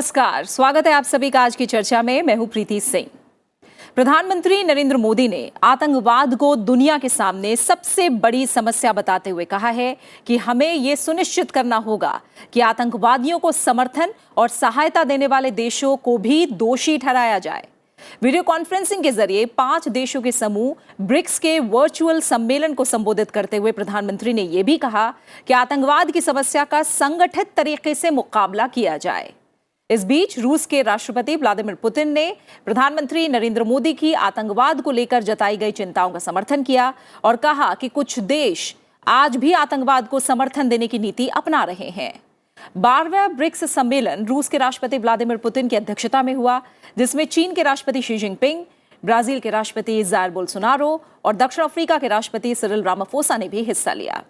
नमस्कार, स्वागत है आप सभी का आज की चर्चा में। मैं हूं प्रीति सिंह। प्रधानमंत्री नरेंद्र मोदी ने आतंकवाद को दुनिया के सामने सबसे बड़ी समस्या बताते हुए कहा है कि हमें यह सुनिश्चित करना होगा कि आतंकवादियों को समर्थन और सहायता देने वाले देशों को भी दोषी ठहराया जाए। वीडियो कॉन्फ्रेंसिंग के जरिए 5 देशों के समूह ब्रिक्स के वर्चुअल सम्मेलन को संबोधित करते हुए प्रधानमंत्री ने यह भी कहा कि आतंकवाद की समस्या का संगठित तरीके से मुकाबला किया जाए। इस बीच रूस के राष्ट्रपति व्लादिमीर पुतिन ने प्रधानमंत्री नरेंद्र मोदी की आतंकवाद को लेकर जताई गई चिंताओं का समर्थन किया और कहा कि कुछ देश आज भी आतंकवाद को समर्थन देने की नीति अपना रहे हैं। 12वां ब्रिक्स सम्मेलन रूस के राष्ट्रपति व्लादिमीर पुतिन की अध्यक्षता में हुआ, जिसमें चीन के राष्ट्रपति शी जिनपिंग, ब्राजील के राष्ट्रपति जायर बोल्सोनारो और दक्षिण अफ्रीका के राष्ट्रपति सिरिल रामाफोसा ने भी हिस्सा लिया।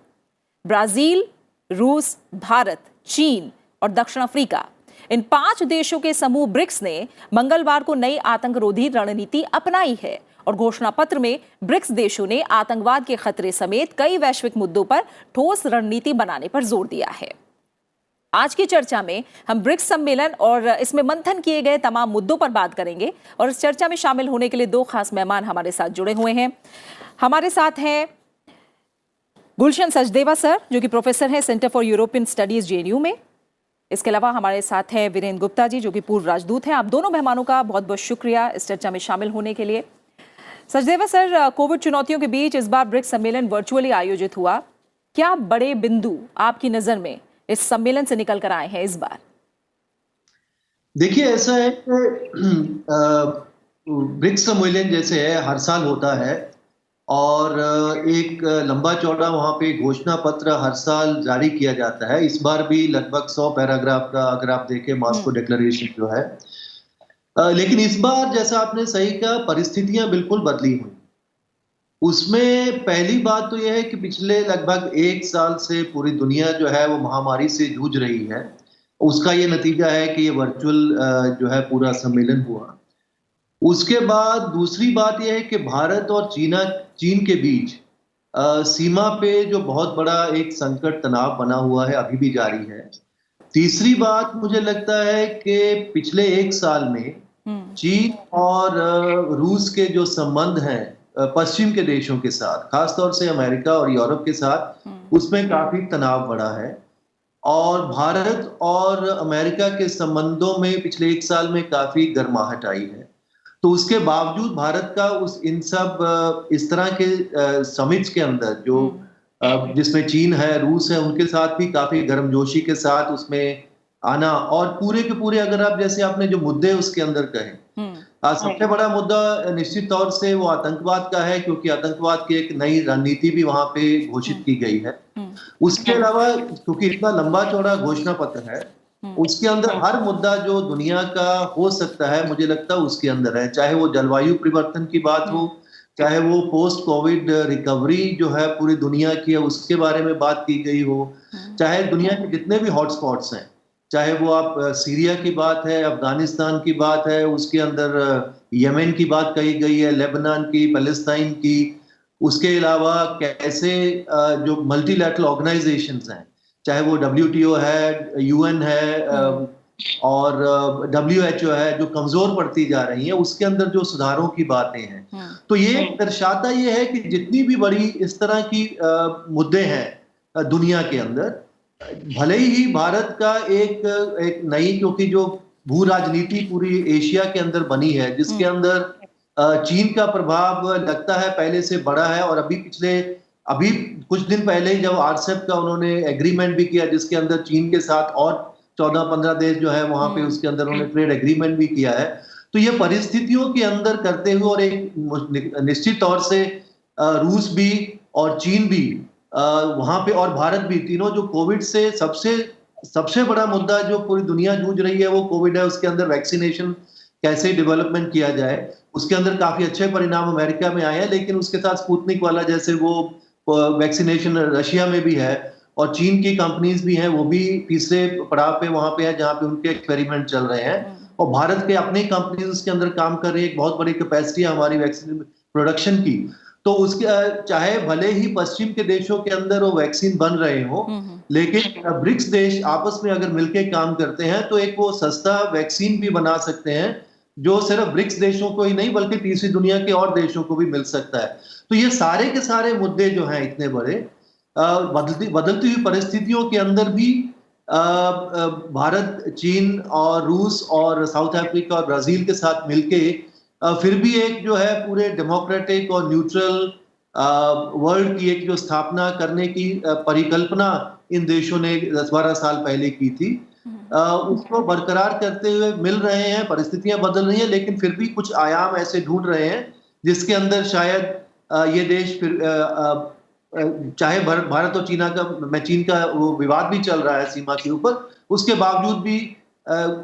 ब्राजील, रूस, भारत, चीन और दक्षिण अफ्रीका, इन 5 देशों के समूह ब्रिक्स ने मंगलवार को नई आतंकरोधी रणनीति अपनाई है और घोषणा पत्र में ब्रिक्स देशों ने आतंकवाद के खतरे समेत कई वैश्विक मुद्दों पर ठोस रणनीति बनाने पर जोर दिया है। आज की चर्चा में हम ब्रिक्स सम्मेलन और इसमें मंथन किए गए तमाम मुद्दों पर बात करेंगे और इस चर्चा में शामिल होने के लिए 2 खास मेहमान हमारे साथ जुड़े हुए हैं। हमारे साथ हैं गुलशन सचदेवा सर, जो कि प्रोफेसर हैं centre for European studies JNU में। इसके अलावा हमारे साथ हैं वीरेंद्र गुप्ता जी, जो कि पूर्व राजदूत हैं। आप दोनों मेहमानों का बहुत बहुत शुक्रिया इस चर्चा में शामिल होने के लिए। सचदेवा सर, कोविड चुनौतियों के बीच इस बार ब्रिक्स सम्मेलन वर्चुअली आयोजित हुआ। क्या बड़े बिंदु आपकी नजर में इस सम्मेलन से निकल कर आए हैं इस बार? देखिए, ऐसा है कि ब्रिक्स सम्मेलन जैसे है हर साल होता है और एक लंबा चौड़ा वहाँ पे घोषणा पत्र हर साल जारी किया जाता है। इस बार भी लगभग 100 पैराग्राफ का, अगर आप देखें, मॉस्को डिक्लेरेशन जो है। लेकिन इस बार जैसा आपने सही कहा, परिस्थितियां बिल्कुल बदली हुई। उसमें पहली बात तो यह है कि पिछले लगभग 1 साल से पूरी दुनिया जो है वो महामारी से जूझ रही है। उसका ये नतीजा है कि ये वर्चुअल जो है पूरा सम्मेलन हुआ। उसके बाद दूसरी बात यह है कि भारत और चीन के बीच सीमा पे जो बहुत बड़ा एक संकट, तनाव बना हुआ है, अभी भी जारी है। तीसरी बात मुझे लगता है कि पिछले 1 साल में चीन और रूस के जो संबंध हैं पश्चिम के देशों के साथ, खासतौर से अमेरिका और यूरोप के साथ, उसमें काफी तनाव बढ़ा है। और भारत और अमेरिका के संबंधों में पिछले 1 साल में काफी गर्माहट आई है। तो उसके बावजूद भारत का इन सब इस तरह के समिट्स के अंदर जो जिसमें चीन है, रूस है, उनके साथ भी काफी गर्मजोशी के साथ उसमें आना, और पूरे के पूरे अगर आप जैसे आपने जो मुद्दे उसके अंदर कहे, सबसे बड़ा मुद्दा निश्चित तौर से वो आतंकवाद का है, क्योंकि आतंकवाद की एक नई रणनीति भी वहां पे घोषित की गई है। उसके अलावा क्योंकि इतना लंबा चौड़ा घोषणा पत्र है, उसके अंदर हर मुद्दा जो दुनिया का हो सकता है, मुझे लगता है उसके अंदर है। चाहे वो जलवायु परिवर्तन की बात हो, चाहे वो पोस्ट कोविड रिकवरी जो है पूरी दुनिया की है उसके बारे में बात की गई हो, चाहे दुनिया के जितने भी हॉटस्पॉट्स हैं, चाहे वो आप सीरिया की बात है, अफगानिस्तान की बात है, उसके अंदर यमन की बात कही गई है, लेबनान की, पैलेस्टाइन की। उसके अलावा कैसे जो मल्टीलैटरल ऑर्गेनाइजेशंस हैं, चाहे वो WTO है, UN है और WHO है, जो कमजोर पड़ती जा रही है, उसके अंदर जो सुधारों की बातें हैं। तो ये दर्शाता ये है कि जितनी भी बड़ी इस तरह की मुद्दे हैं दुनिया के अंदर, भले ही भारत का एक नई, क्योंकि जो भू राजनीति पूरी एशिया के अंदर बनी है, जिसके अंदर चीन का प्रभाव लगता है पहले से बड़ा है। और अभी कुछ दिन पहले ही जब RCEP का उन्होंने एग्रीमेंट भी किया, जिसके अंदर चीन के साथ और 14-15 देश जो है वहां पे उसके अंदर उन्होंने ट्रेड एग्रीमेंट भी किया है। तो ये परिस्थितियों के अंदर करते हुए, और एक निश्चित तौर से रूस भी और चीन भी वहां पे और भारत भी, तीनों जो कोविड से सबसे बड़ा मुद्दा जो पूरी दुनिया जूझ रही है वो कोविड है। उसके अंदर वैक्सीनेशन कैसे डेवलपमेंट किया जाए, उसके अंदर काफी अच्छे परिणाम अमेरिका में आए हैं, लेकिन उसके साथ स्पुतनिक वाला जैसे वो वैक्सीनेशन रशिया में भी है, और चीन की कंपनीज भी हैं, वो भी तीसरे पड़ाव पे वहां पे है जहां पे उनके एक्सपेरिमेंट चल रहे हैं। और भारत के अपनी कंपनीज उसके अंदर काम कर रही है, एक बहुत बड़ी कैपेसिटी है हमारी वैक्सीन प्रोडक्शन की। तो उसके चाहे भले ही पश्चिम के देशों के अंदर वो वैक्सीन बन रहे हो, लेकिन ब्रिक्स देश आपस में अगर मिलके काम करते हैं तो एक वो सस्ता वैक्सीन भी बना सकते हैं, जो सिर्फ ब्रिक्स देशों को ही नहीं बल्कि तीसरी दुनिया के और देशों को भी मिल सकता है। तो ये सारे के सारे मुद्दे जो हैं इतने बड़े, बदलती हुई परिस्थितियों के अंदर भी भारत, चीन और रूस और साउथ अफ्रीका और ब्राजील के साथ मिलके फिर भी एक जो है पूरे डेमोक्रेटिक और न्यूट्रल वर्ल्ड की एक जो स्थापना करने की परिकल्पना इन देशों ने 10-12 साल पहले की थी, उसको बरकरार करते हुए मिल रहे हैं। परिस्थितियां बदल रही हैं, लेकिन फिर भी कुछ आयाम ऐसे ढूंढ रहे हैं जिसके अंदर शायद ये देश फिर चाहे भारत और चीन का वो विवाद भी चल रहा है सीमा के ऊपर, उसके बावजूद भी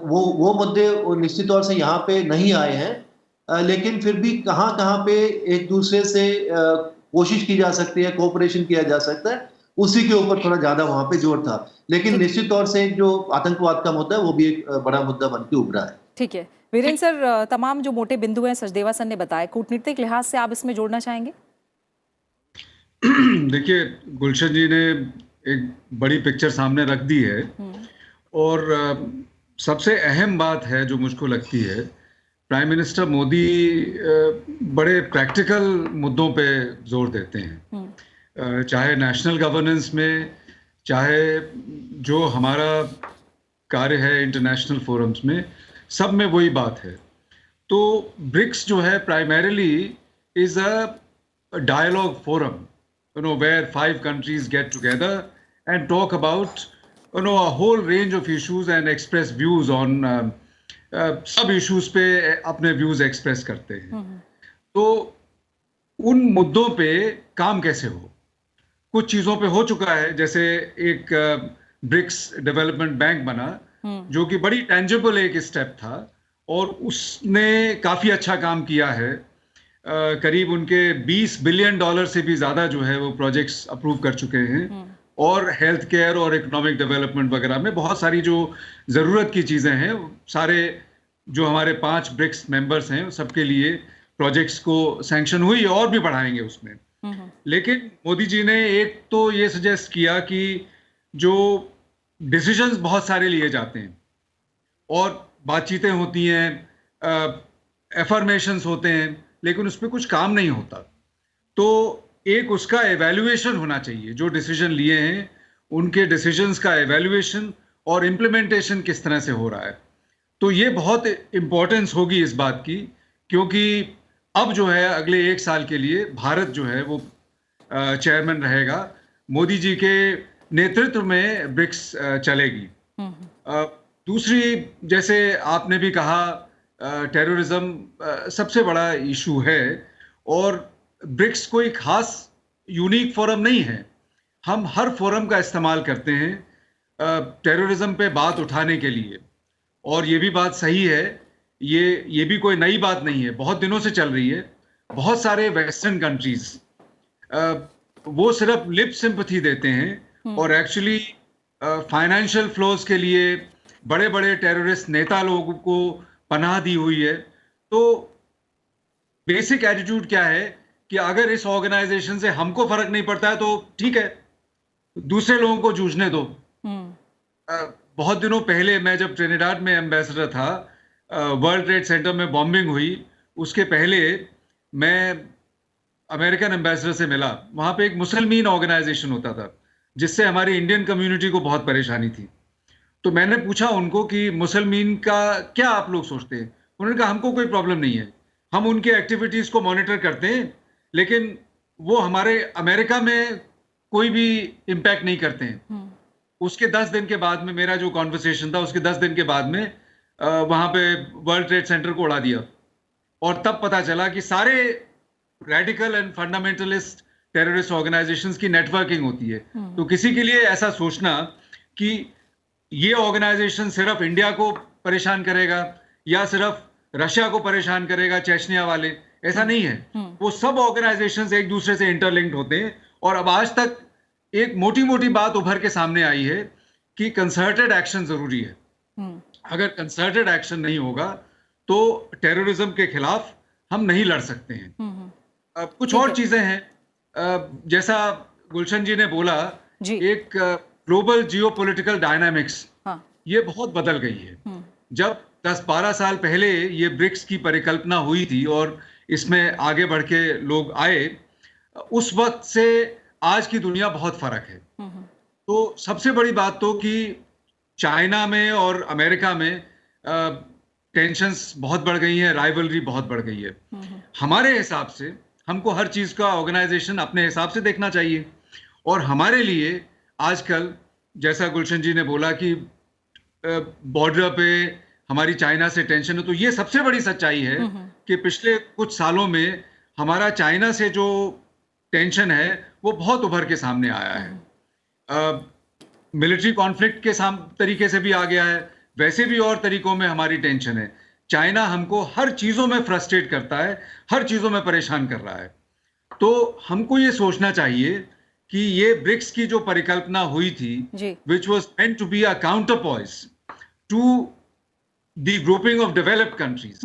वो मुद्दे निश्चित तौर से यहाँ पे नहीं आए हैं, लेकिन फिर भी कहाँ पे एक दूसरे से कोशिश की जा सकती है, कोऑपरेशन किया जा सकता है, उसी के ऊपर थोड़ा ज्यादा वहां पे जोर था। लेकिन निश्चित तौर से जो आतंकवाद का मुद्दा है वो भी एक बड़ा मुद्दा बन के उभरा है। ठीक है वीरेंद्र सर, तमाम जो मोटे बिंदु हैं सचदेवा सर ने बताए, कूटनीतिक लिहाज से आप इसमें जोड़ना चाहेंगे? देखिए, गुलशन जी ने एक बड़ी पिक्चर सामने रख दी है, और सबसे अहम बात है जो मुझको लगती है, प्राइम मिनिस्टर मोदी बड़े प्रैक्टिकल मुद्दों पे जोर देते हैं, चाहे नेशनल गवर्नेंस में, चाहे जो हमारा कार्य है इंटरनेशनल फोरम्स में, सब में वही बात है। तो ब्रिक्स जो है primarily is a dialogue forum, where 5 countries get together and talk about a whole range of issues and express views on सब issues पे अपने views express करते हैं। तो उन मुद्दों पे काम कैसे हो, कुछ चीज़ों पे हो चुका है, जैसे एक ब्रिक्स डेवलपमेंट बैंक बना, जो कि बड़ी टेंजिबल एक स्टेप था, और उसने काफ़ी अच्छा काम किया है। करीब उनके $20 बिलियन से भी ज़्यादा जो है वो प्रोजेक्ट्स अप्रूव कर चुके हैं, और हेल्थ केयर और इकोनॉमिक डेवलपमेंट वगैरह में बहुत सारी जो ज़रूरत की चीज़ें हैं, सारे जो हमारे 5 ब्रिक्स मेंबर्स हैं सबके लिए प्रोजेक्ट्स को सैंक्शन हुई, और भी बढ़ाएंगे उसमें। लेकिन मोदी जी ने एक तो ये सजेस्ट किया कि जो डिसीजंस बहुत सारे लिए जाते हैं और बातचीतें होती हैं, एफर्मेशंस होते हैं, लेकिन उस पर कुछ काम नहीं होता, तो एक उसका एवेल्युएशन होना चाहिए। जो डिसीजन लिए हैं उनके डिसीजंस का एवेल्युएशन और इम्प्लीमेंटेशन किस तरह से हो रहा है, तो ये बहुत इम्पोर्टेंस होगी इस बात की, क्योंकि अब जो है अगले 1 साल के लिए भारत जो है वो चेयरमैन रहेगा, मोदी जी के नेतृत्व में ब्रिक्स चलेगी। दूसरी, जैसे आपने भी कहा, टेररिज्म सबसे बड़ा इशू है, और ब्रिक्स कोई खास यूनिक फोरम नहीं है। हम हर फोरम का इस्तेमाल करते हैं टेररिज्म पे बात उठाने के लिए, और ये भी बात सही है, ये भी कोई नई बात नहीं है, बहुत दिनों से चल रही है। बहुत सारे वेस्टर्न कंट्रीज वो सिर्फ लिप सिंपैथी देते हैं, और एक्चुअली फाइनेंशियल फ्लोज के लिए बड़े बड़े टेररिस्ट नेता लोगों को पनाह दी हुई है। तो बेसिक एटीट्यूड क्या है कि अगर इस ऑर्गेनाइजेशन से हमको फर्क नहीं पड़ता है तो ठीक है, दूसरे लोगों को जूझने दो। बहुत दिनों पहले मैं जब ट्रिनिडाड में एम्बेसडर था, वर्ल्ड ट्रेड सेंटर में बॉम्बिंग हुई, उसके पहले मैं अमेरिकन एम्बेसडर से मिला। वहाँ पे एक मुसलमान ऑर्गेनाइजेशन होता था जिससे हमारी इंडियन कम्युनिटी को बहुत परेशानी थी। तो मैंने पूछा उनको कि मुसलमान का क्या आप लोग सोचते हैं? उन्होंने कहा हमको कोई प्रॉब्लम नहीं है, हम उनके एक्टिविटीज़ को मॉनिटर करते हैं, लेकिन वो हमारे अमेरिका में कोई भी इम्पैक्ट नहीं करते हैं। उसके 10 दिन के बाद में मेरा जो कॉन्वर्सेशन था, उसके 10 दिन के बाद में वहाँ पे वर्ल्ड ट्रेड सेंटर को उड़ा दिया, और तब पता चला कि सारे radical and fundamentalist terrorist organisations की नेटवर्किंग होती है। तो किसी के लिए ऐसा सोचना कि ये ऑर्गेनाइजेशन सिर्फ इंडिया को परेशान करेगा या सिर्फ रशिया को परेशान करेगा, चेचनिया वाले, ऐसा नहीं है। वो सब ऑर्गेनाइजेशंस एक दूसरे से इंटरलिंक्ड होते हैं, और अब आज तक एक मोटी मोटी बात उभर के सामने आई है कि कंसर्टेड एक्शन जरूरी है। अगर कंसर्टेड एक्शन नहीं होगा तो टेररिज्म के खिलाफ हम नहीं लड़ सकते हैं। कुछ ठीक और है। चीजें हैं, जैसा गुलशन जी ने बोला, जी। एक ग्लोबल जियोपॉलिटिकल डायनामिक्स हाँ। ये बहुत बदल गई है। जब 10-12 साल पहले ये ब्रिक्स की परिकल्पना हुई थी और इसमें आगे बढ़ के लोग आए, उस वक्त से आज की दुनिया बहुत फर्क है। तो सबसे बड़ी बात तो कि चाइना में और अमेरिका में टेंशन्स बहुत बढ़ गई हैं, राइवलरी बहुत बढ़ गई है। हमारे हिसाब से हमको हर चीज का ऑर्गेनाइजेशन अपने हिसाब से देखना चाहिए, और हमारे लिए आजकल जैसा गुलशन जी ने बोला कि बॉर्डर पे हमारी चाइना से टेंशन है, तो ये सबसे बड़ी सच्चाई है कि पिछले कुछ सालों में हमारा चाइना से जो टेंशन है वो बहुत उभर के सामने आया है। मिलिट्री कॉन्फ्लिक्ट के तरीके से भी आ गया है, वैसे भी और तरीकों में हमारी टेंशन है। चाइना हमको हर चीजों में फ्रस्ट्रेट करता है, हर चीजों में परेशान कर रहा है। तो हमको ये सोचना चाहिए कि ये ब्रिक्स की जो परिकल्पना हुई थी, which was meant to be a counterpoise to the grouping of developed countries,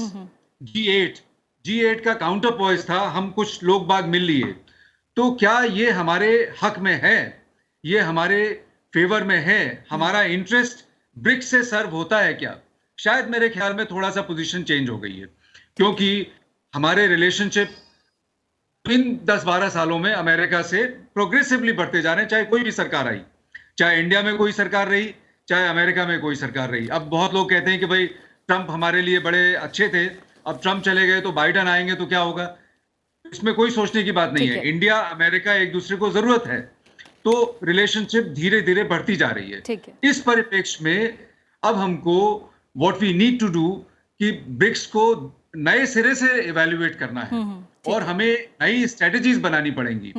G8 का काउंटर पॉइस था। हम कुछ लोग बाग मिल लिए, तो क्या ये हमारे हक में है, ये हमारे फेवर में है, हमारा इंटरेस्ट ब्रिक्स से सर्व होता है क्या? शायद मेरे ख्याल में थोड़ा सा पोजीशन चेंज हो गई है, क्योंकि हमारे रिलेशनशिप इन 10-12 सालों में अमेरिका से प्रोग्रेसिवली बढ़ते जा रहे हैं, चाहे कोई भी सरकार आई, चाहे इंडिया में कोई सरकार रही, चाहे अमेरिका में कोई सरकार रही। अब बहुत लोग कहते हैं कि भाई ट्रंप हमारे लिए बड़े अच्छे थे, अब ट्रंप चले गए तो बाइडेन आएंगे तो क्या होगा? इसमें कोई सोचने की बात नहीं है। इंडिया अमेरिका एक दूसरे को जरूरत है, तो रिलेशनशिप धीरे धीरे बढ़ती जा रही है। इस परिप्रेक्ष्य में अब हमको what we need to do कि ब्रिक्स को नए सिरे से इवैल्यूएट करना है, और हमें नई स्ट्रेटेजीज बनानी पड़ेंगी।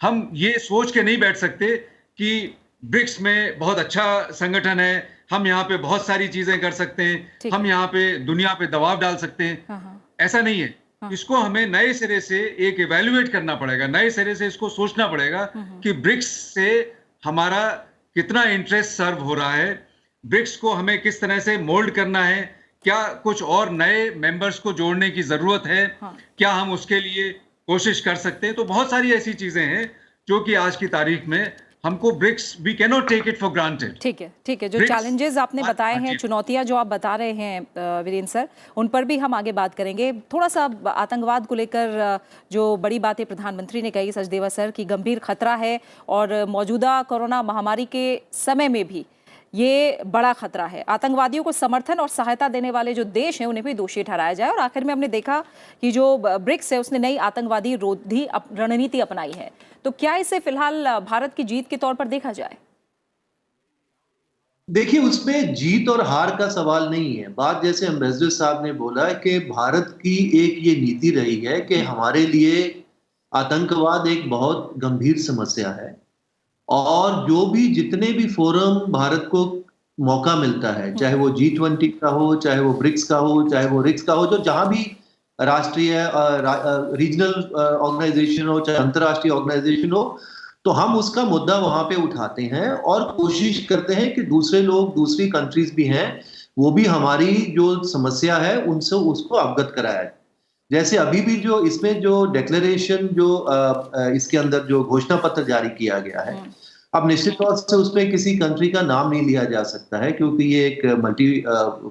हम ये सोच के नहीं बैठ सकते कि ब्रिक्स में बहुत अच्छा संगठन है, हम यहाँ पे बहुत सारी चीजें कर सकते हैं, हम यहाँ पे दुनिया पे दबाव डाल सकते हैं। ऐसा नहीं है। इसको हमें नए सिरे से एक इवैल्यूएट करना पड़ेगा, नए सिरे से इसको सोचना पड़ेगा कि ब्रिक्स से हमारा कितना इंटरेस्ट सर्व हो रहा है, ब्रिक्स को हमें किस तरह से मोल्ड करना है, क्या कुछ और नए मेंबर्स को जोड़ने की जरूरत है, क्या हम उसके लिए कोशिश कर सकते हैं। तो बहुत सारी ऐसी चीजें हैं जो कि आज की तारीख में हमको BRICS, we can not take it for granted. ठीक है। जो चैलेंजेस आपने बताए हैं, चुनौतियां जो आप बता रहे हैं वीरेंद्र सर, उन पर भी हम आगे बात करेंगे। थोड़ा सा आतंकवाद को लेकर जो बड़ी बातें प्रधानमंत्री ने कही सचदेवा सर की, गंभीर खतरा है, और मौजूदा कोरोना महामारी के समय में भी ये बड़ा खतरा है। आतंकवादियों को समर्थन और सहायता देने वाले जो देश हैं उन्हें भी दोषी ठहराया जाए। और आखिर में हमने देखा कि जो ब्रिक्स है उसने नई आतंकवादी रोधी रणनीति अपनाई है। तो क्या इसे फिलहाल भारत की जीत के तौर पर देखा जाए? देखिए, उसमें जीत और हार का सवाल नहीं है। बात जैसे एम्बेसडर साहब ने बोला कि भारत की एक ये नीति रही है कि हमारे लिए आतंकवाद एक बहुत गंभीर समस्या है, और जो भी जितने भी फोरम भारत को मौका मिलता है, चाहे वो G20 का हो, चाहे वो ब्रिक्स का हो, चाहे वो रिक्स का हो, जो जहां भी राष्ट्रीय रीजनल ऑर्गेनाइजेशन हो, चाहे अंतर्राष्ट्रीय ऑर्गेनाइजेशन हो, तो हम उसका मुद्दा वहां पे उठाते हैं और कोशिश करते हैं कि दूसरे लोग, दूसरी कंट्रीज भी हैं, वो भी हमारी जो समस्या है उनसे उसको अवगत कराया। जैसे अभी भी जो इसमें जो डिक्लेरेशन जो इसके अंदर जो घोषणा पत्र जारी किया गया है, अब निश्चित तौर से उसमें किसी कंट्री का नाम नहीं लिया जा सकता है, क्योंकि ये एक मल्टी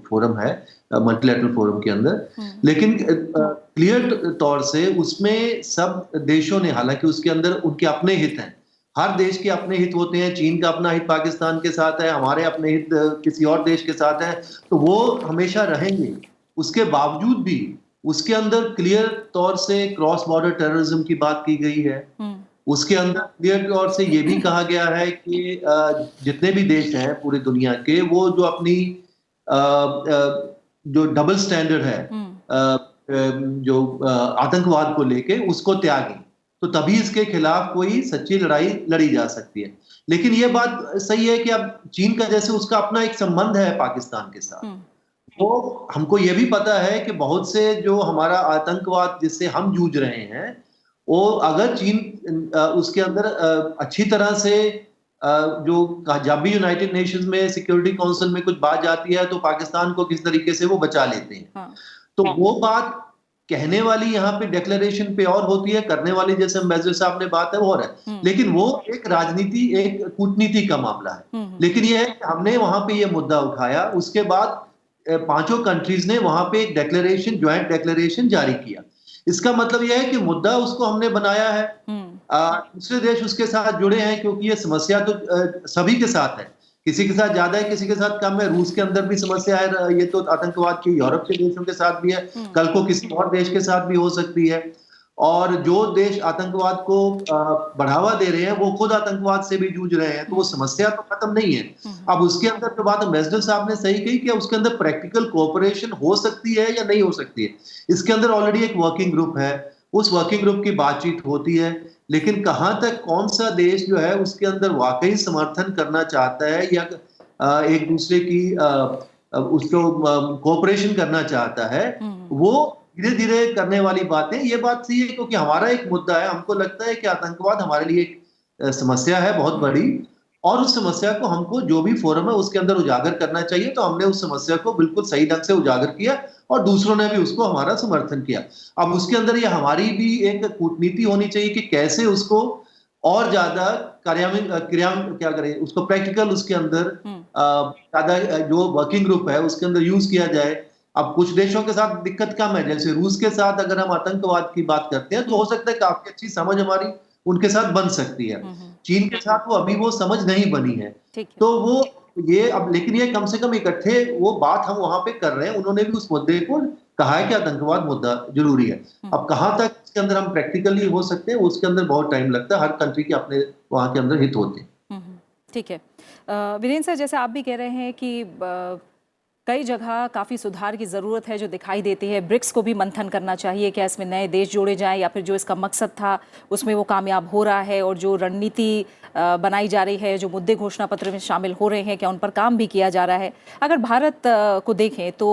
फोरम है, मल्टीलैटरल फोरम के अंदर। लेकिन क्लियर तौर से उसमें सब देशों ने, हालांकि उसके अंदर उनके अपने हित हैं, हर देश के अपने हित होते हैं, चीन का अपना हित पाकिस्तान के साथ है, हमारे अपने हित किसी और देश के साथ है, तो वो हमेशा रहेंगे। उसके बावजूद भी उसके अंदर क्लियर तौर से क्रॉस बॉर्डर टेररिज्म की बात की गई है। उसके अंदर क्लियर तौर से ये भी कहा गया है कि जितने भी देश हैं पूरी दुनिया के, वो जो अपनी जो डबल स्टैंडर्ड है जो आतंकवाद को लेके, उसको त्यागें, तो तभी इसके खिलाफ कोई सच्ची लड़ाई लड़ी जा सकती है। लेकिन ये बात सही है कि अब चीन का जैसे उसका अपना एक संबंध है पाकिस्तान के साथ, तो हमको ये भी पता है कि बहुत से जो हमारा आतंकवाद जिससे हम जूझ रहे हैं, वो अगर चीन उसके अंदर अच्छी तरह से जो जब भी यूनाइटेड नेशंस में सिक्योरिटी काउंसिल में कुछ बात जाती है, तो पाकिस्तान को किस तरीके से वो बचा लेते हैं। तो वो बात कहने वाली यहाँ पे डिक्लेरेशन पे और होती है, करने वाली जैसे एम्बेसडर साहब ने बात है वो और है। लेकिन वो एक राजनीति, एक कूटनीति का मामला है। लेकिन ये है कि हमने वहां पे ये मुद्दा उठाया, उसके बाद पांचों कंट्रीज ने वहां पे एक डिक्लेरेशन, ज्वाइंट डिक्लेरेशन जारी किया। इसका मतलब यह है कि मुद्दा उसको हमने बनाया है, दूसरे देश उसके साथ जुड़े हैं, क्योंकि ये समस्या तो सभी के साथ है, किसी के साथ ज्यादा है, किसी के साथ कम है। रूस के अंदर भी समस्या है, ये तो आतंकवाद की यूरोप के देशों के साथ भी है, कल को किसी और देश के साथ भी हो सकती है। और जो देश आतंकवाद को बढ़ावा दे रहे हैं वो खुद आतंकवाद से भी जूझ रहे हैं, तो वो समस्या तो खत्म नहीं है। अब उसके अंदर जो बात एम्बेसडर साहब ने सही कही कि उसके अंदर प्रैक्टिकल कोऑपरेशन हो सकती है या नहीं हो सकती है। इसके अंदर ऑलरेडी एक वर्किंग ग्रुप है, उस वर्किंग ग्रुप की बातचीत होती है, लेकिन कहां तक कौन सा देश जो है उसके अंदर वाकई समर्थन करना चाहता है या एक दूसरे की उसको कोऑपरेशन करना चाहता है, वो धीरे धीरे करने वाली बातें। ये बात सही है, क्योंकि हमारा एक मुद्दा है, हमको लगता है कि आतंकवाद हमारे लिए एक समस्या है बहुत बड़ी, और उस समस्या को हमको जो भी फोरम है उसके अंदर उजागर करना चाहिए। तो हमने उस समस्या को बिल्कुल सही ढंग से उजागर किया और दूसरों ने भी उसको हमारा समर्थन किया। अब उसके अंदर ये हमारी भी एक कूटनीति होनी चाहिए कि कैसे उसको और ज्यादा क्रियान्वित क्या करें, उसको प्रैक्टिकल उसके अंदर ज्यादा जो वर्किंग ग्रुप है उसके अंदर यूज किया जाए। अब कुछ देशों के साथ दिक्कत कम है, जैसे रूस के साथ अगर हम आतंकवाद की बात करते हैं तो हो सकता है काफी अच्छी समझ हमारी उनके साथ बन सकती है। चीन के साथ वो अभी वो समझ नहीं बनी है, तो वो ये अब, लेकिन ये कम से कम इकट्ठे वो बात हम वहां पे कर रहे हैं। उन्होंने भी उस मुद्दे को कहा है कि आतंकवाद मुद्दा जरूरी है। अब कहां तक इसके अंदर हम प्रैक्टिकली हो सकते हैं, उसके अंदर बहुत टाइम लगता है, हर कंट्री के अपने वहां के अंदर हित होते हैं। ठीक है वीरेंद्र सर, जैसे आप भी कह रहे हैं कि कई जगह काफ़ी सुधार की ज़रूरत है जो दिखाई देती है, ब्रिक्स को भी मंथन करना चाहिए, क्या इसमें नए देश जोड़े जाएं या फिर जो इसका मकसद था उसमें वो कामयाब हो रहा है, और जो रणनीति बनाई जा रही है, जो मुद्दे घोषणा पत्र में शामिल हो रहे हैं, क्या उन पर काम भी किया जा रहा है। अगर भारत को देखें तो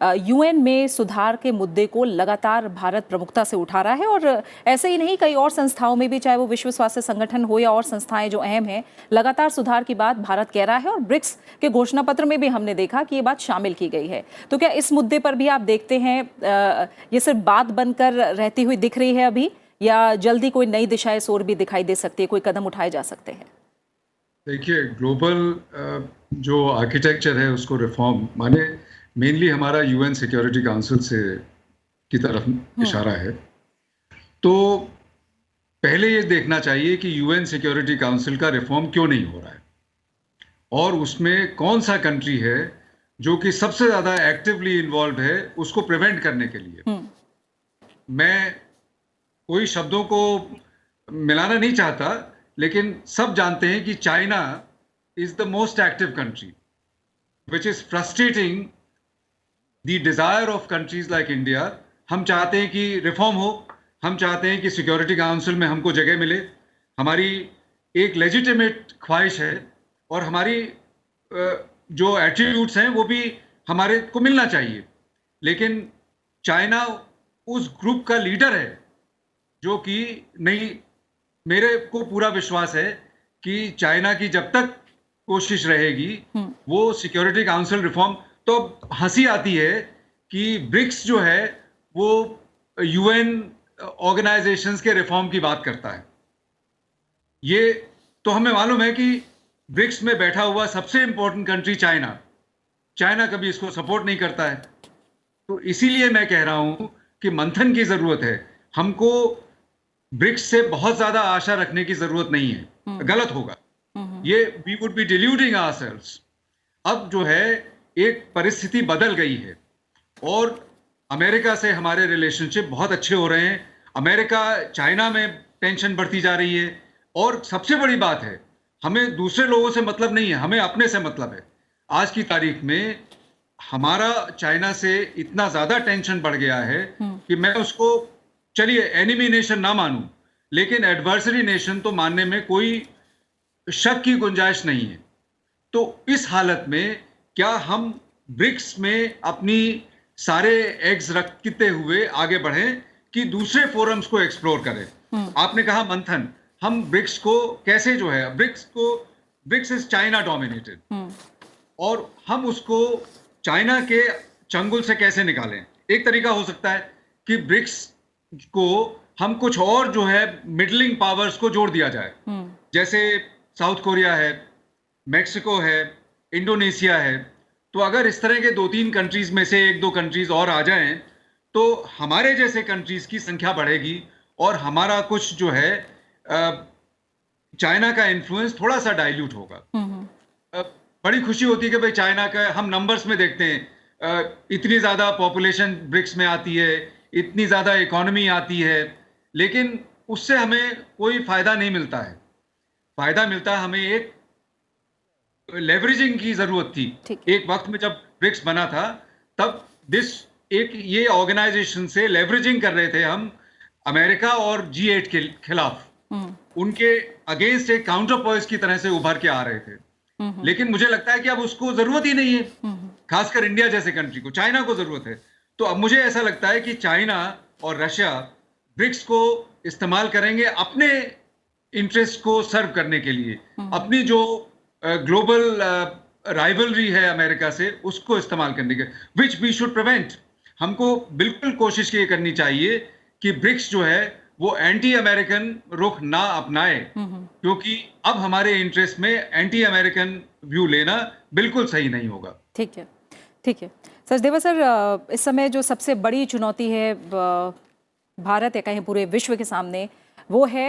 यूएन में सुधार के मुद्दे को लगातार भारत प्रमुखता से उठा रहा है, और ऐसे ही नहीं कई और संस्थाओं में भी, चाहे वो विश्व स्वास्थ्य संगठन हो या और संस्थाएं जो अहम हैं, लगातार सुधार की बात भारत कह रहा है, और ब्रिक्स के घोषणा पत्र में भी हमने देखा कि ये बात शामिल की गई है। तो क्या इस मुद्दे पर भी आप देखते हैं ये सिर्फ बात बनकर रहती हुई दिख रही है अभी, या जल्दी कोई नई दिशा इस ओर भी दिखाई दे सकती है, कोई कदम उठाए जा सकते हैं? देखिए, ग्लोबल जो आर्किटेक्चर है उसको रिफॉर्म माने मेनली हमारा यूएन सिक्योरिटी काउंसिल से की तरफ इशारा है। तो पहले ये देखना चाहिए कि यूएन सिक्योरिटी काउंसिल का रिफॉर्म क्यों नहीं हो रहा है, और उसमें कौन सा कंट्री है जो कि सबसे ज़्यादा एक्टिवली इन्वॉल्व है उसको प्रिवेंट करने के लिए। मैं कोई शब्दों को मिलाना नहीं चाहता, लेकिन सब जानते हैं कि China is the most active country, which is frustrating the desire of countries like India. हम चाहते हैं कि रिफॉर्म हो, हम चाहते हैं कि सिक्योरिटी काउंसिल में हमको जगह मिले, हमारी एक लेजिटिमेट ख्वाहिश है, और हमारी जो एट्रीब्यूट्स हैं वो भी हमारे को मिलना चाहिए। लेकिन चाइना उस ग्रुप का लीडर है जो कि नहीं, मेरे को पूरा विश्वास है कि चाइना की जब तक कोशिश रहेगी वो सिक्योरिटी काउंसिल रिफॉर्म, तो हंसी आती है कि ब्रिक्स जो है वो यूएन ऑर्गेनाइजेशंस के रिफॉर्म की बात करता है। ये तो हमें मालूम है कि ब्रिक्स में बैठा हुआ सबसे इंपॉर्टेंट कंट्री चाइना कभी इसको सपोर्ट नहीं करता है। तो इसीलिए मैं कह रहा हूं कि मंथन की जरूरत है। हमको ब्रिक्स से बहुत ज्यादा आशा रखने की जरूरत नहीं है, गलत होगा ये, we would be deluding ourselves. अब जो है एक परिस्थिति बदल गई है, और अमेरिका से हमारे रिलेशनशिप बहुत अच्छे हो रहे हैं। अमेरिका चाइना में टेंशन बढ़ती जा रही है, और सबसे बड़ी बात है हमें दूसरे लोगों से मतलब नहीं है, हमें अपने से मतलब है। आज की तारीख में हमारा चाइना से इतना ज्यादा टेंशन बढ़ गया है कि मैं उसको, चलिए एनिमी नेशन ना मानूं, लेकिन एडवर्सरी नेशन तो मानने में कोई शक की गुंजाइश नहीं है। तो इस हालत में क्या हम ब्रिक्स में अपनी सारे एग्स रखते हुए आगे बढ़ें कि दूसरे फोरम्स को एक्सप्लोर करें? आपने कहा मंथन, हम ब्रिक्स को कैसे जो है, ब्रिक्स इज चाइना डोमिनेटेड, और हम उसको चाइना के चंगुल से कैसे निकालें? एक तरीका हो सकता है कि ब्रिक्स को हम कुछ और जो है मिडलिंग पावर्स को जोड़ दिया जाए, जैसे साउथ कोरिया है, मेक्सिको है, इंडोनेशिया है। तो अगर इस तरह के 2-3 कंट्रीज में से 1-2 कंट्रीज और आ जाएं तो हमारे जैसे कंट्रीज की संख्या बढ़ेगी और हमारा कुछ जो है चाइना का इन्फ्लुएंस थोड़ा सा डाइल्यूट होगा। बड़ी खुशी होती है कि भाई चाइना का हम नंबर्स में देखते हैं, इतनी ज्यादा पॉपुलेशन ब्रिक्स में आती है, इतनी ज्यादा इकोनॉमी आती है, लेकिन उससे हमें कोई फायदा नहीं मिलता है। फायदा मिलता है हमें एक लेवरेजिंग की जरूरत थी। एक वक्त में जब ब्रिक्स बना था तब ये ऑर्गेनाइजेशन से लेवरेजिंग कर रहे थे हम अमेरिका और G8 के खिलाफ, उनके अगेंस्ट एक काउंटर पॉइस की तरह से उभर के आ रहे थे। लेकिन मुझे लगता है कि अब उसको जरूरत ही नहीं है, खासकर इंडिया जैसे कंट्री को। चाइना को जरूरत है। तो अब मुझे ऐसा लगता है कि चाइना और रशिया ब्रिक्स को इस्तेमाल करेंगे अपने इंटरेस्ट को सर्व करने के लिए, अपनी जो ग्लोबल राइवलरी है अमेरिका से उसको इस्तेमाल करने के, विच वी शुड प्रिवेंट। हमको बिल्कुल कोशिश ये करनी चाहिए कि ब्रिक्स जो है वो एंटी अमेरिकन रुख ना अपनाए, क्योंकि अब हमारे इंटरेस्ट में एंटी अमेरिकन व्यू लेना बिल्कुल सही नहीं होगा। ठीक है, ठीक है। सचदेवा सर, इस समय जो सबसे बड़ी चुनौती है भारत या कहीं पूरे विश्व के सामने, वो है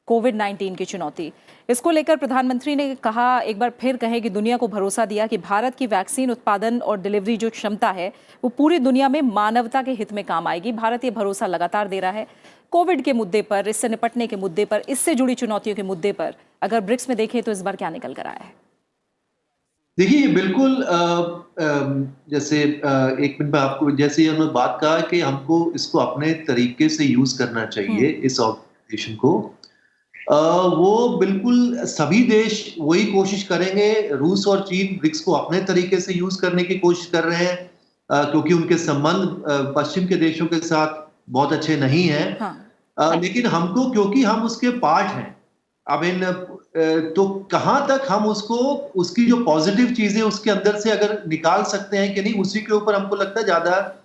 कोविड-19 की चुनौती। इसको लेकर प्रधानमंत्री ने कहा, एक बार फिर कहें कि दुनिया को भरोसा दिया कि भारत की वैक्सीन उत्पादन और डिलीवरी जो क्षमता है वो पूरी दुनिया में मानवता के हित में काम आएगी। भारत ये भरोसा लगातार दे रहा है। कोविड के मुद्दे पर, इससे निपटने के मुद्दे पर, इससे जुड़ी चुनौतियों के मुद्दे पर अगर ब्रिक्स में देखें तो इस बार क्या निकल कर आया है? देखिए, बिल्कुल जैसे एक मिनट में आपको जैसे हमने बात कहा कि हमको इसको अपने तरीके से यूज करना चाहिए इस ऑर्गेनाइजेशन को, वो बिल्कुल सभी देश वही कोशिश करेंगे। रूस और चीन ब्रिक्स को अपने तरीके से यूज करने की कोशिश कर रहे हैं, क्योंकि उनके संबंध पश्चिम के देशों के साथ बहुत अच्छे नहीं हैं। लेकिन हमको, क्योंकि हम उसके पार्ट हैं, अब तो कहां तक हम उसको, उसकी जो पॉजिटिव चीजें उसके अंदर से अगर निकाल सकते हैं कि नहीं, उसी के ऊपर हमको लगता है ज्यादा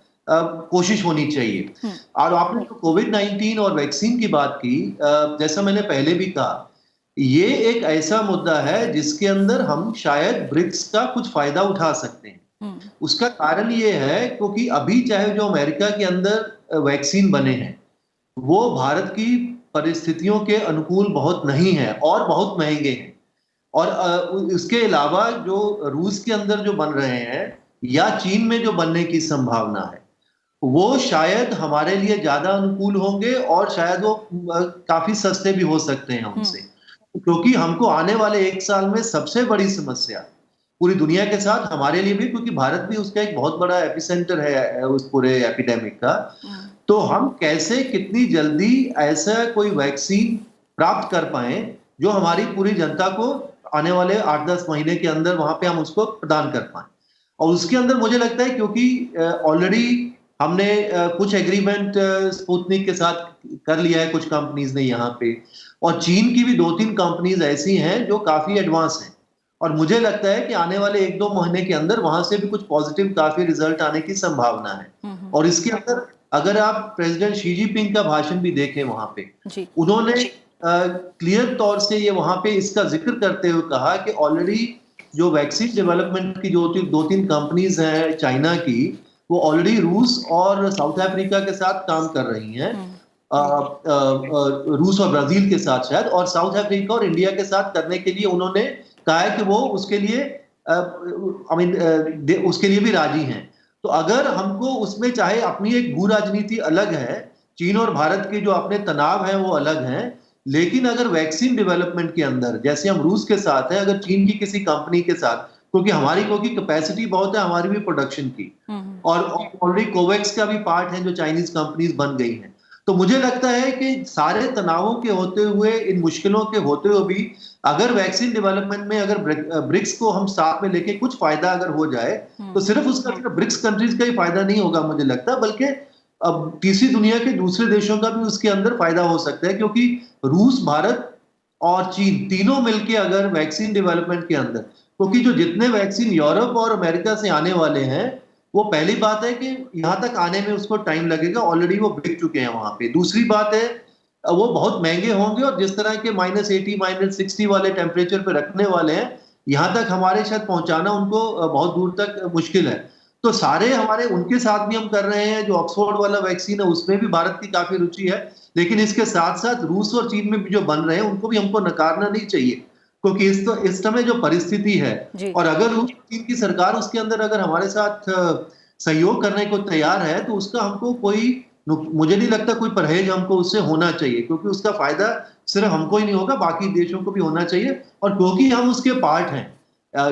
कोशिश होनी चाहिए। और आपने जो कोविड-19 और वैक्सीन की बात की, जैसा मैंने पहले भी कहा, ये एक ऐसा मुद्दा है जिसके अंदर हम शायद ब्रिक्स का कुछ फायदा उठा सकते हैं। उसका कारण ये है क्योंकि अभी चाहे जो अमेरिका के अंदर वैक्सीन बने हैं वो भारत की परिस्थितियों के अनुकूल बहुत नहीं है और बहुत महंगे हैं, और इसके अलावा जो रूस के अंदर जो बन रहे हैं या चीन में जो बनने की संभावना है वो शायद हमारे लिए ज्यादा अनुकूल होंगे और शायद वो काफी सस्ते भी हो सकते हैं उनसे, क्योंकि हमको आने वाले 1 साल में सबसे बड़ी समस्या पूरी दुनिया के साथ, हमारे लिए भी, क्योंकि भारत भी उसका एक बहुत बड़ा एपिसेंटर है उस पूरे एपिडेमिक का, तो हम कैसे कितनी जल्दी ऐसा कोई वैक्सीन प्राप्त कर पाए जो हमारी पूरी जनता को आने वाले 8-10 महीने के अंदर वहां पे हम उसको प्रदान कर पाए। और उसके अंदर मुझे लगता है, क्योंकि ऑलरेडी हमने कुछ एग्रीमेंट स्पुतनिक के साथ कर लिया है कुछ कंपनीज ने यहाँ पे, और चीन की भी 2-3 कंपनीज ऐसी हैं जो काफी एडवांस हैं, और मुझे लगता है कि आने वाले 1-2 महीने के अंदर वहां से भी कुछ पॉजिटिव काफी रिजल्ट आने की संभावना है। और इसके अंदर अगर आप प्रेसिडेंट शी जिनपिंग का भाषण भी देखें, वहां पे उन्होंने क्लियर तौर से ये वहां पे इसका जिक्र करते हुए कहा कि ऑलरेडी जो वैक्सीन डेवलपमेंट की जो 2-3 कंपनीज हैं चाइना की, वो ऑलरेडी रूस और साउथ अफ्रीका के साथ काम कर रही हैं, रूस और ब्राजील के साथ शायद, और साउथ अफ्रीका और इंडिया के साथ करने के लिए उन्होंने कहा है कि वो उसके लिए उसके लिए भी राजी हैं। तो अगर हमको उसमें, चाहे अपनी एक भू राजनीति अलग है, चीन और भारत के जो अपने तनाव हैं वो अलग हैं, लेकिन अगर वैक्सीन डेवलपमेंट के अंदर जैसे हम रूस के साथ हैं, अगर चीन की किसी कंपनी के साथ, क्योंकि कैपेसिटी बहुत है हमारी भी प्रोडक्शन की, और ऑलरेडी कोवैक्स का भी पार्ट है जो चाइनीज कंपनीज बन गई हैं, तो मुझे लगता है कि सारे तनावों के होते हुए, इन मुश्किलों के होते हुए भी अगर वैक्सीन डेवलपमेंट में अगर ब्रिक्स को हम साथ में लेके कुछ फायदा अगर हो जाए, तो सिर्फ उसका सिर्फ ब्रिक्स कंट्रीज का ही फायदा नहीं होगा मुझे लगता, बल्कि अब तीसरी दुनिया के दूसरे देशों का भी उसके अंदर फायदा हो सकता है, क्योंकि रूस, भारत और चीन तीनों मिलके अगर वैक्सीन डेवलपमेंट के अंदर, क्योंकि जो जितने वैक्सीन यूरोप और अमेरिका से आने वाले हैं वो पहली बात है कि यहाँ तक आने में उसको टाइम लगेगा, ऑलरेडी वो बिक चुके हैं वहां पे। दूसरी बात है वो बहुत महंगे होंगे, और जिस तरह के -80 -60 वाले टेम्परेचर पे रखने वाले हैं, यहाँ तक हमारे शायद पहुंचाना उनको बहुत दूर तक मुश्किल है। तो सारे हमारे उनके साथ भी हम कर रहे हैं। जो ऑक्सफोर्ड वाला वैक्सीन है उसमें भी भारत की काफी रुचि है, लेकिन इसके साथ साथ रूस और चीन में भी जो बन रहे हैं उनको भी हमको नकारना नहीं चाहिए, क्योंकि इस समय जो परिस्थिति है, और अगर रूस और चीन की सरकार उसके अंदर अगर हमारे साथ सहयोग करने को तैयार है, तो उसका हमको मुझे नहीं लगता कोई परहेज हमको उससे होना चाहिए, क्योंकि उसका फायदा सिर्फ हमको ही नहीं होगा, बाकी देशों को भी होना चाहिए। और क्योंकि हम उसके पार्ट हैं,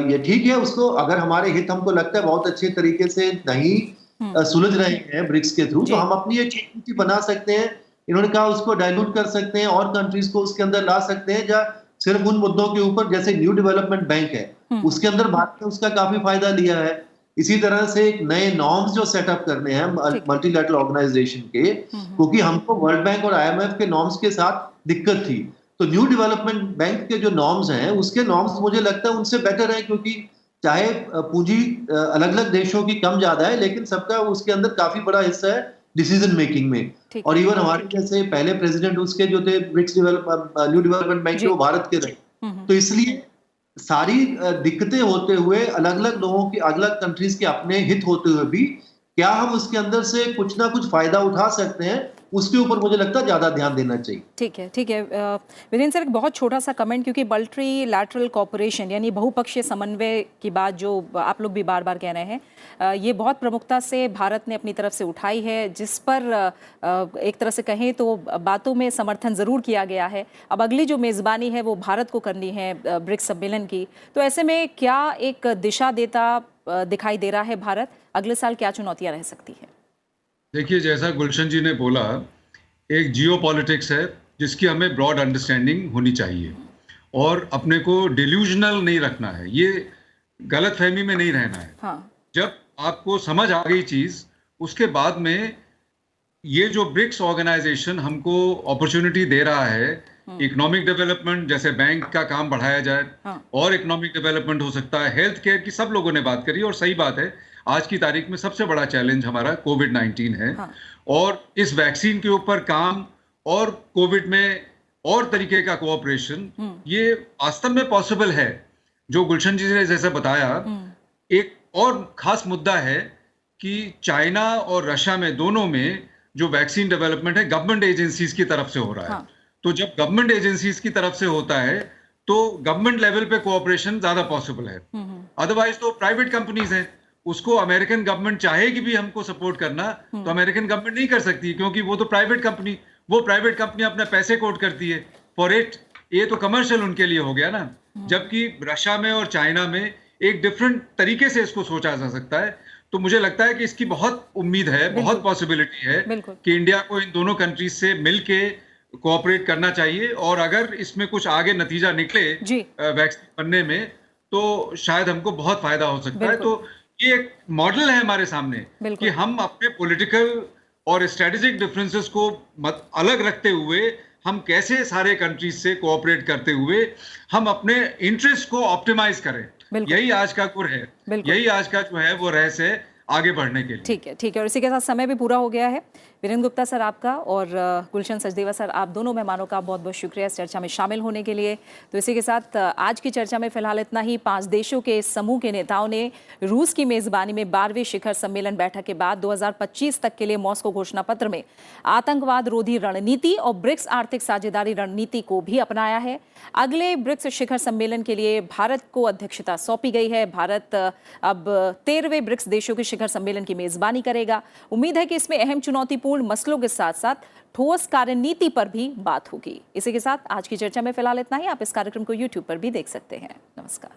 ये ठीक है, उसको अगर हमारे हित हमको लगता है बहुत अच्छे तरीके से नहीं सुलझ रहे हैं ब्रिक्स के थ्रू, तो हम अपनी एक नीति बना सकते हैं। इन्होंने कहा उसको डाइल्यूट कर सकते हैं और कंट्रीज को उसके अंदर ला सकते हैं, जहाँ सिर्फ उन मुद्दों के ऊपर, जैसे न्यू डेवलपमेंट बैंक है उसके अंदर भारत ने उसका काफी फायदा लिया है। इसी तरह से एक नए नॉर्म्स जो सेटअप करने हैं मल्टीलैटरल ऑर्गेनाइजेशन के, क्योंकि हमको वर्ल्ड बैंक और IMF के नॉर्म्स के साथ दिक्कत थी, तो न्यू डेवलपमेंट बैंक के जो नॉर्म्स हैं उसके नॉर्म्स मुझे लगता है उनसे बेटर है, क्योंकि चाहे पूंजी अलग अलग देशों की कम ज्यादा है, लेकिन सबका उसके अंदर काफी बड़ा हिस्सा है डिसीजन मेकिंग में। और इवन हमारे जैसे पहले प्रेसिडेंट उसके जो थे ब्रिक्स न्यू डेवलपमेंट बैंक के, वो भारत के रहे। तो इसलिए सारी दिक्कतें होते हुए, अलग अलग लोगों की, अलग अलग कंट्रीज के अपने हित होते हुए भी, क्या हम उसके अंदर से कुछ ना कुछ फायदा उठा सकते हैं, उसके ऊपर मुझे लगता है ज्यादा ध्यान देना चाहिए। ठीक है, ठीक है। वीरेंद्र सर, एक बहुत छोटा सा कमेंट, क्योंकि मल्टीलैटरल कोऑपरेशन यानी बहुपक्षीय समन्वय की बात जो आप लोग भी बार बार कह रहे हैं, ये बहुत प्रमुखता से भारत ने अपनी तरफ से उठाई है, जिस पर एक तरह से कहें तो बातों में समर्थन जरूर किया गया है। अब अगली जो मेजबानी है वो भारत को करनी है ब्रिक्स सम्मेलन की, तो ऐसे में क्या एक दिशा देता दिखाई दे रहा है भारत? अगले साल क्या चुनौतियां रह सकती है? देखिए, जैसा गुलशन जी ने बोला, एक जियो पॉलिटिक्स है जिसकी हमें ब्रॉड अंडरस्टैंडिंग होनी चाहिए, और अपने को डिल्यूजनल नहीं रखना है, ये गलत फहमी में नहीं रहना है। हाँ। जब आपको समझ आ गई चीज, उसके बाद में ये जो ब्रिक्स ऑर्गेनाइजेशन हमको अपॉर्चुनिटी दे रहा है, इकोनॉमिक डेवलपमेंट, जैसे बैंक का काम बढ़ाया जाए, और इकोनॉमिक डेवलपमेंट हो सकता है, हेल्थ केयर की सब लोगों ने बात करी, और सही बात है, आज की तारीख में सबसे बड़ा चैलेंज हमारा कोविड-19 है। और इस वैक्सीन के ऊपर काम, और कोविड में और तरीके का कोऑपरेशन, ये वास्तव में पॉसिबल है। जो गुलशन जी ने जैसे बताया, एक और खास मुद्दा है कि चाइना और रशिया में, दोनों में जो वैक्सीन डेवलपमेंट है, गवर्नमेंट एजेंसीज की तरफ से हो रहा है। तो जब गवर्नमेंट एजेंसीज की तरफ से होता है, तो गवर्नमेंट लेवल पे कोऑपरेशन ज्यादा पॉसिबल है। अदरवाइज तो प्राइवेट कंपनीज हैं, उसको अमेरिकन गवर्नमेंट चाहेगी भी हमको सपोर्ट करना, तो अमेरिकन गवर्नमेंट नहीं कर सकती, क्योंकि वो तो प्राइवेट कंपनी अपने पैसे कोट करती है फॉर इट। ये तो कमर्शियल उनके लिए हो गया ना। जबकि रशिया में और चाइना में एक डिफरेंट तरीके से इसको सोचा जा सकता है। तो मुझे लगता है कि इसकी बहुत उम्मीद है, बहुत पॉसिबिलिटी है कि इंडिया को इन दोनों कंट्रीज से मिलके कोऑपरेट करना चाहिए, और अगर इसमें कुछ आगे नतीजा निकले वैक्सीन बनने में, तो शायद हमको बहुत फायदा हो सकता है। तो ये एक मॉडल है हमारे सामने कि हम अपने पॉलिटिकल और स्ट्रेटेजिक डिफरेंसेस को अलग रखते हुए, हम कैसे सारे कंट्रीज से कोऑपरेट करते हुए हम अपने इंटरेस्ट को ऑप्टिमाइज करें। यही आज का गुर है, यही आज का जो है वो रहस्य है आगे बढ़ने के लिए। ठीक है, ठीक है। और इसी के साथ समय भी पूरा हो गया है। वीरेंद्र गुप्ता सर आपका, और गुलशन सचदेवा सर, आप दोनों मेहमानों का बहुत बहुत शुक्रिया इस चर्चा में शामिल होने के लिए। तो इसी के साथ आज की चर्चा में फिलहाल इतना ही। 5 देशों के समूह के नेताओं ने रूस की मेजबानी में 12वें शिखर सम्मेलन बैठक के बाद 2025 तक के लिए मॉस्को घोषणा पत्र में आतंकवाद रोधी रणनीति और ब्रिक्स आर्थिक साझेदारी रणनीति को भी अपनाया है। अगले ब्रिक्स शिखर सम्मेलन के लिए भारत को अध्यक्षता सौंपी गई है। भारत अब 13वें ब्रिक्स देशों के शिखर सम्मेलन की मेजबानी करेगा। उम्मीद है कि इसमें अहम चुनौतीपूर्ण मसलों के साथ साथ ठोस कार्यनीति पर भी बात होगी। इसी के साथ आज की चर्चा में फिलहाल इतना ही। आप इस कार्यक्रम को YouTube पर भी देख सकते हैं। नमस्कार।